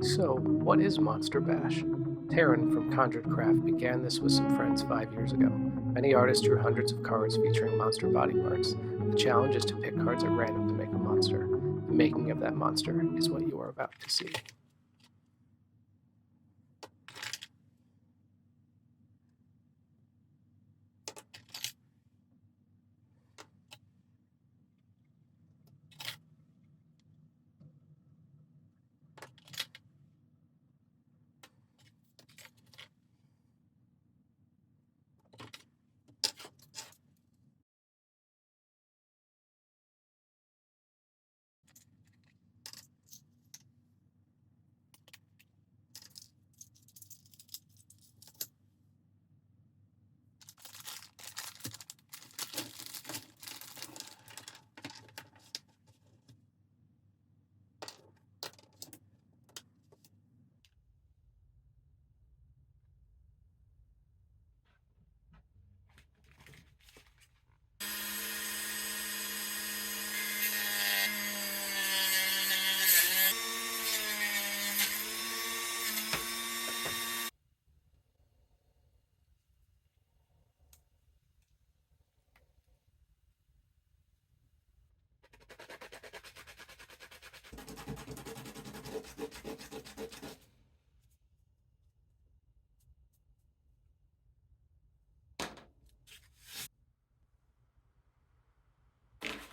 So, what is Monster Bash? Terran from Conjured Craft began this with some friends 5 years ago. Many artists drew hundreds of cards featuring monster body parts. The challenge is to pick cards at random to make a monster. The making of that monster is what you are about to see.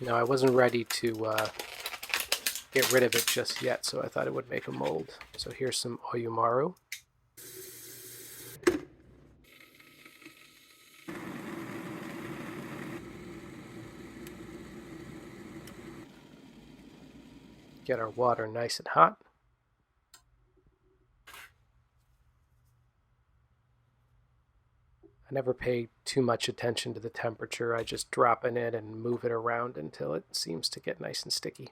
Now, I wasn't ready to get rid of it just yet, so I thought it would make a mold. So here's some Oyumaru. Get our water nice and hot. I never pay too much attention to the temperature. I just drop it in and move it around until it seems to get nice and sticky.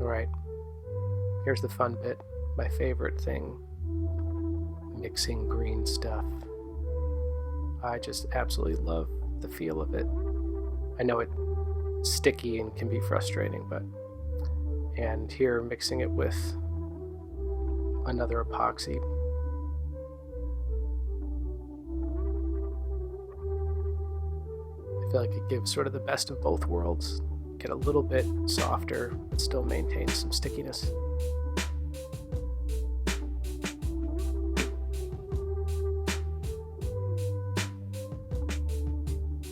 Alright, here's the fun bit, my favorite thing, mixing green stuff. I just absolutely love the feel of it. I know it's sticky and can be frustrating, and here mixing it with another epoxy. I feel like it gives sort of the best of both worlds. Get a little bit softer, but still maintain some stickiness.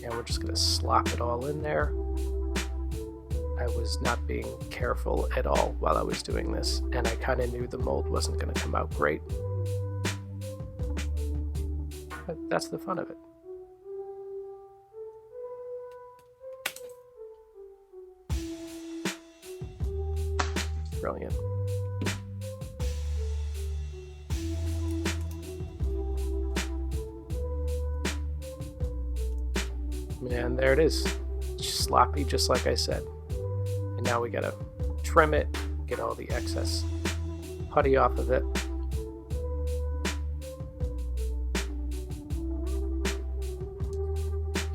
And we're just going to slop it all in there. I was not being careful at all while I was doing this, and I kind of knew the mold wasn't going to come out great. But that's the fun of it. Brilliant. And there it is. Just sloppy, just like I said. And now we gotta trim it, get all the excess putty off of it.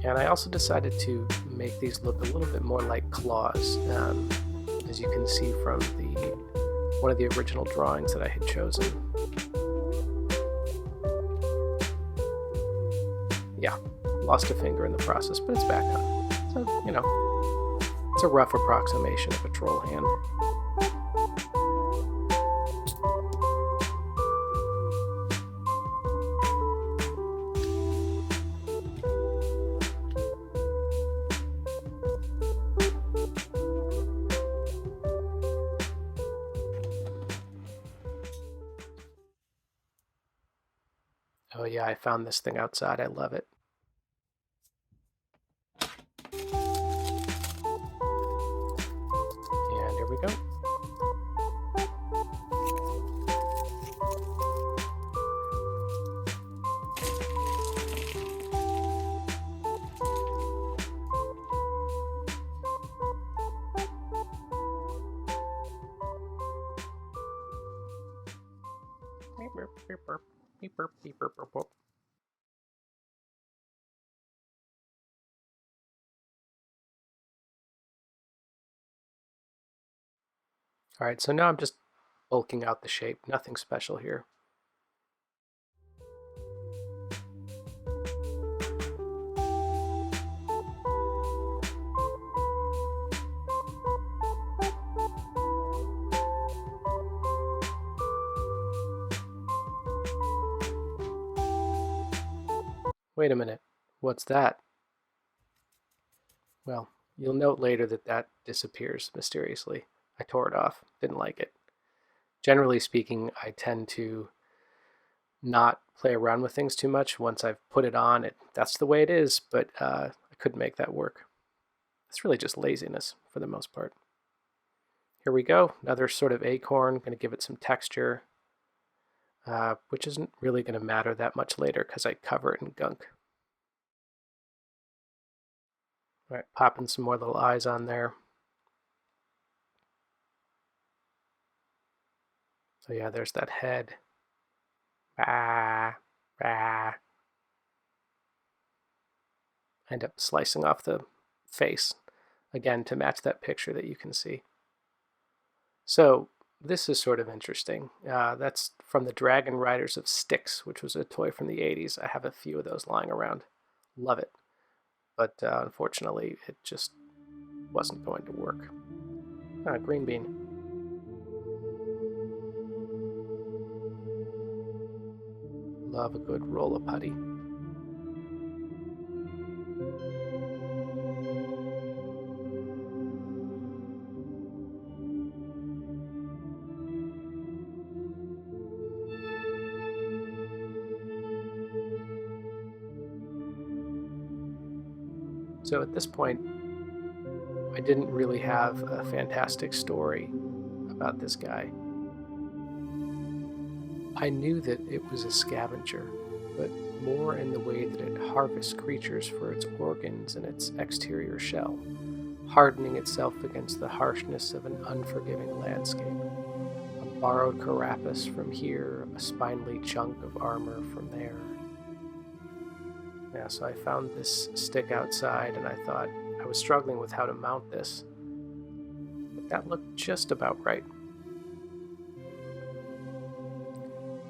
And I also decided to make these look a little bit more like claws. As you can see from one of the original drawings that I had chosen. Yeah, lost a finger in the process, but it's back on. So, it's a rough approximation of a troll hand. Oh yeah, I found this thing outside. I love it. And here we go. All right, so now I'm just bulking out the shape. Nothing special here. Wait a minute, what's that? Well, you'll note later that that disappears mysteriously. I tore it off, didn't like it. Generally speaking, I tend to not play around with things too much. Once I've put it on, that's the way it is, but I couldn't make that work. It's really just laziness for the most part. Here we go, another sort of acorn, going to give it some texture, which isn't really going to matter that much later because I cover it in gunk. All right, popping some more little eyes on there. So yeah, there's that head. Bah, bah. End up slicing off the face, again, to match that picture that you can see. So this is sort of interesting. That's from the Dragon Riders of Styx, which was a toy from the 80s. I have a few of those lying around. Love it. But unfortunately, it just wasn't going to work. Green bean. Love a good roll of putty. So at this point, I didn't really have a fantastic story about this guy. I knew that it was a scavenger, but more in the way that it harvests creatures for its organs and its exterior shell, hardening itself against the harshness of an unforgiving landscape. A borrowed carapace from here, a spindly chunk of armor from there. Yeah, so I found this stick outside and I thought I was struggling with how to mount this, but that looked just about right.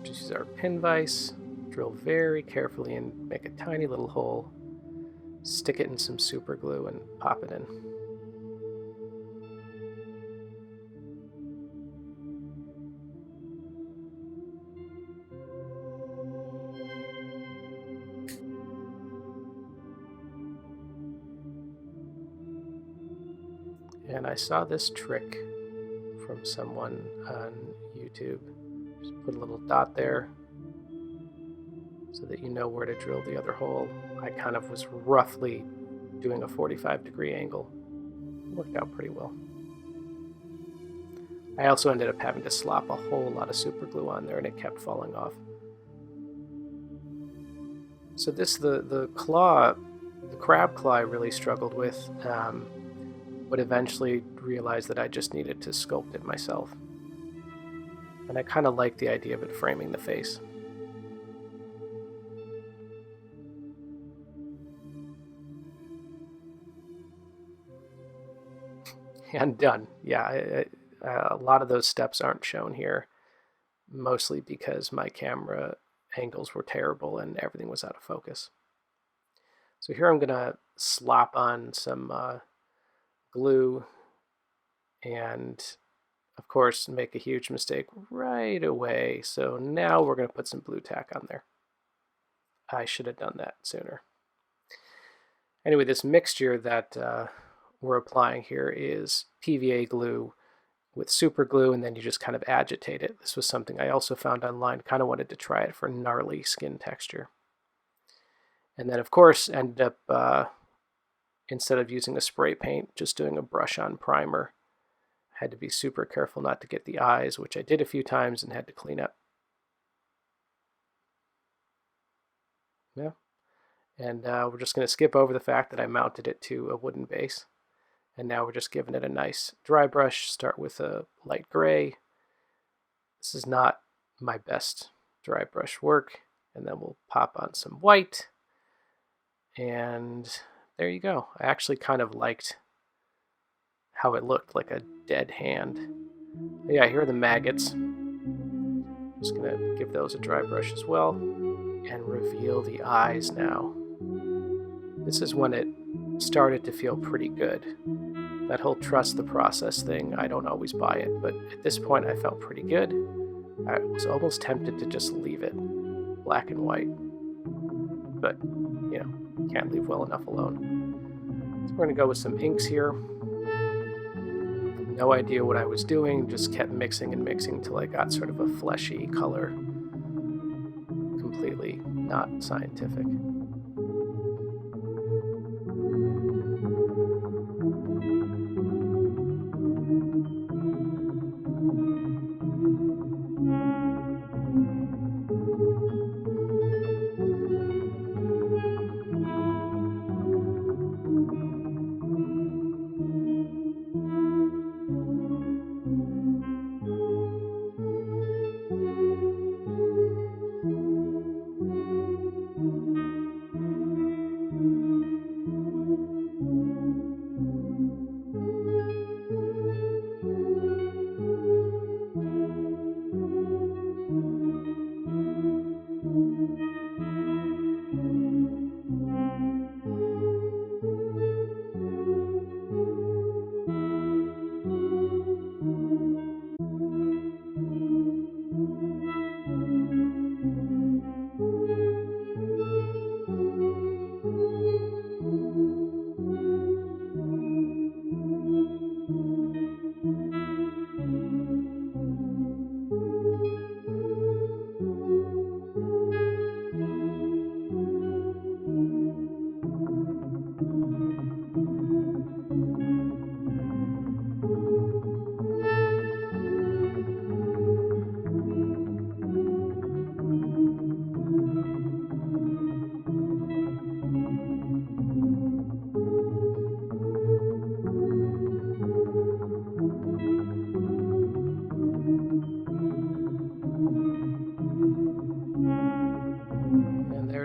Just use our pin vise, drill very carefully and make a tiny little hole, stick it in some super glue and pop it in. And I saw this trick from someone on YouTube. Just put a little dot there so that you know where to drill the other hole. I kind of was roughly doing a 45-degree angle. It worked out pretty well. I also ended up having to slop a whole lot of super glue on there and it kept falling off. So this, the claw, the crab claw I really struggled with, but eventually realized that I just needed to sculpt it myself. And I kind of like the idea of it framing the face. And done. Yeah, a lot of those steps aren't shown here, mostly because my camera angles were terrible and everything was out of focus. So here I'm going to slop on some glue and, of course, make a huge mistake right away. So now we're going to put some blue tack on there. I should have done that sooner. Anyway, this mixture that we're applying here is PVA glue with super glue, and then you just kind of agitate it. This was something I also found online, kind of wanted to try it for gnarly skin texture. And then, of course, ended up, instead of using a spray paint, just doing a brush-on primer. Had to be super careful not to get the eyes, which I did a few times and had to clean up. Yeah. And we're just going to skip over the fact that I mounted it to a wooden base. And now we're just giving it a nice dry brush. Start with a light gray. This is not my best dry brush work. And then we'll pop on some white. And there you go. I actually kind of liked how it looked, like a dead hand. Yeah, here are the maggots. Just going to give those a dry brush as well. And reveal the eyes now. This is when it started to feel pretty good. That whole trust the process thing, I don't always buy it, but at this point I felt pretty good. I was almost tempted to just leave it black and white. But, you know, can't leave well enough alone. So we're going to go with some inks here. No idea what I was doing, just kept mixing and mixing till I got sort of a fleshy color. Completely not scientific.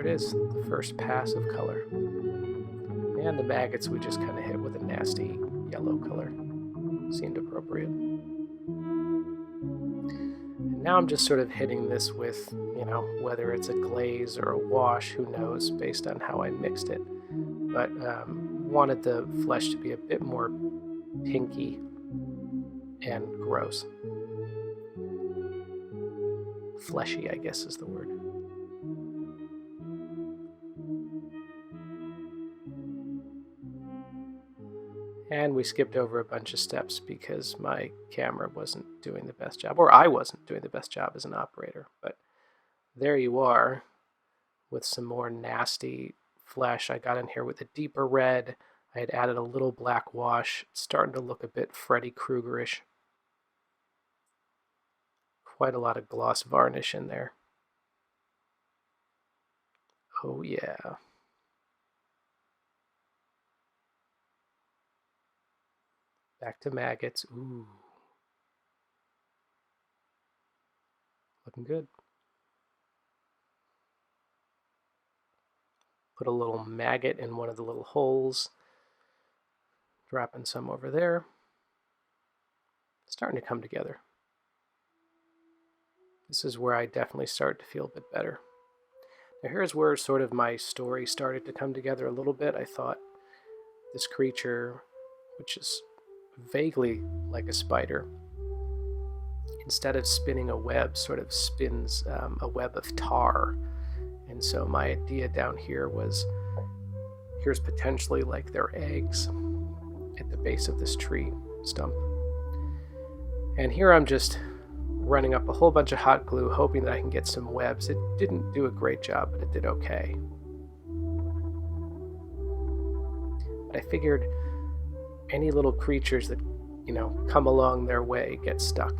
Is the first pass of color. And the maggots we just kind of hit with a nasty yellow color. Seemed appropriate. And now I'm just sort of hitting this with, you know, whether it's a glaze or a wash, who knows, based on how I mixed it. But wanted the flesh to be a bit more pinky and gross. Fleshy, I guess is the word. And we skipped over a bunch of steps because my camera wasn't doing the best job, or I wasn't doing the best job as an operator. But there you are with some more nasty flesh. I got in here with a deeper red. I had added a little black wash. It's starting to look a bit Freddy Krueger-ish. Quite a lot of gloss varnish in there. Oh yeah. Back to maggots. Ooh. Looking good. Put a little maggot in one of the little holes. Dropping some over there. Starting to come together. This is where I definitely start to feel a bit better. Now here's where sort of my story started to come together a little bit. I thought this creature which is vaguely like a spider, instead of spinning a web, sort of spins a web of tar. And so my idea down here was, here's potentially like their eggs at the base of this tree stump. And here I'm just running up a whole bunch of hot glue, hoping that I can get some webs. It didn't do a great job, but it did okay. But I figured any little creatures that, come along their way get stuck.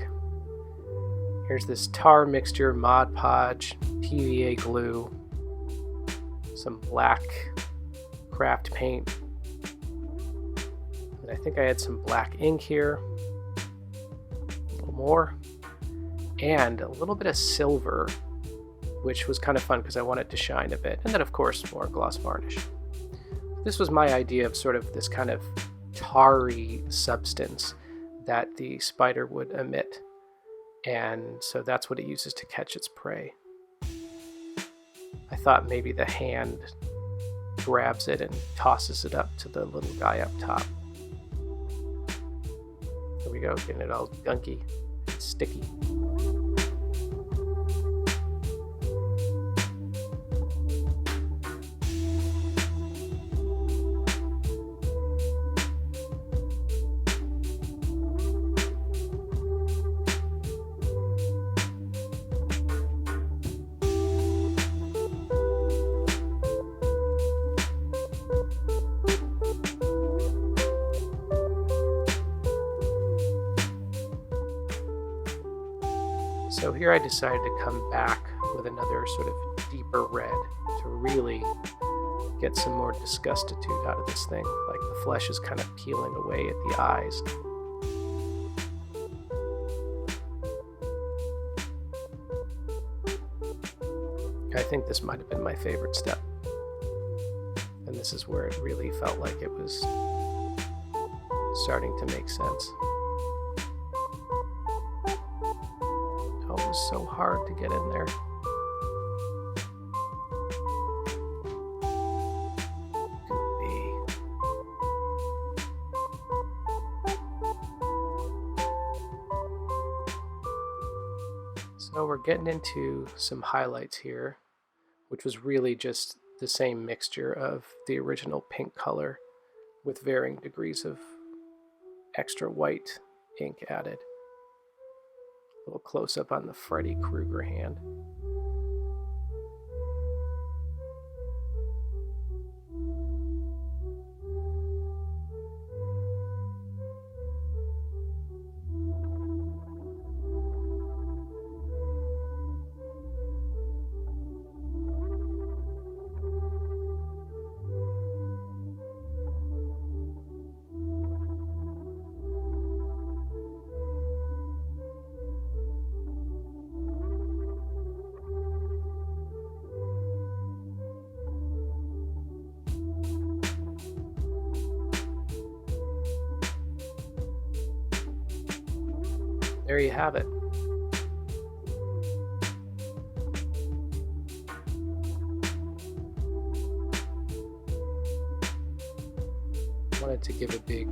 Here's this tar mixture, Mod Podge, PVA glue, some black craft paint, and I think I had some black ink here, a little more, and a little bit of silver, which was kind of fun because I wanted to shine a bit, and then of course more gloss varnish. This was my idea of sort of this kind of tarry substance that the spider would emit, and so that's what it uses to catch its prey. I thought maybe the hand grabs it and tosses it up to the little guy up top. There we go, getting it all gunky and sticky. So here I decided to come back with another sort of deeper red to really get some more disgustitude out of this thing. Like the flesh is kind of peeling away at the eyes. I think this might have been my favorite step. And this is where it really felt like it was starting to make sense. It was so hard to get in there. Goopy. So we're getting into some highlights here, which was really just the same mixture of the original pink color with varying degrees of extra white ink added. A little close up on the Freddy Krueger hand. There you have it. Wanted to give a big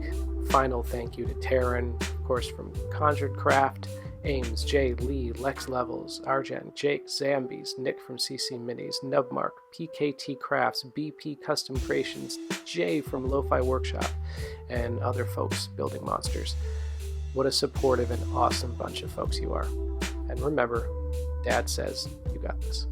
final thank you to Terran, of course, from Conjured Craft, Ames, Jay, Lee, LexLevels, Arjan, Jake, Zambies, Nick from CC Minis, Nubmark, PKT Crafts, BP Custom Creations, Jay from Lo-Fi Workshop, and other folks building monsters. What a supportive and awesome bunch of folks you are. And remember, Dad says you got this.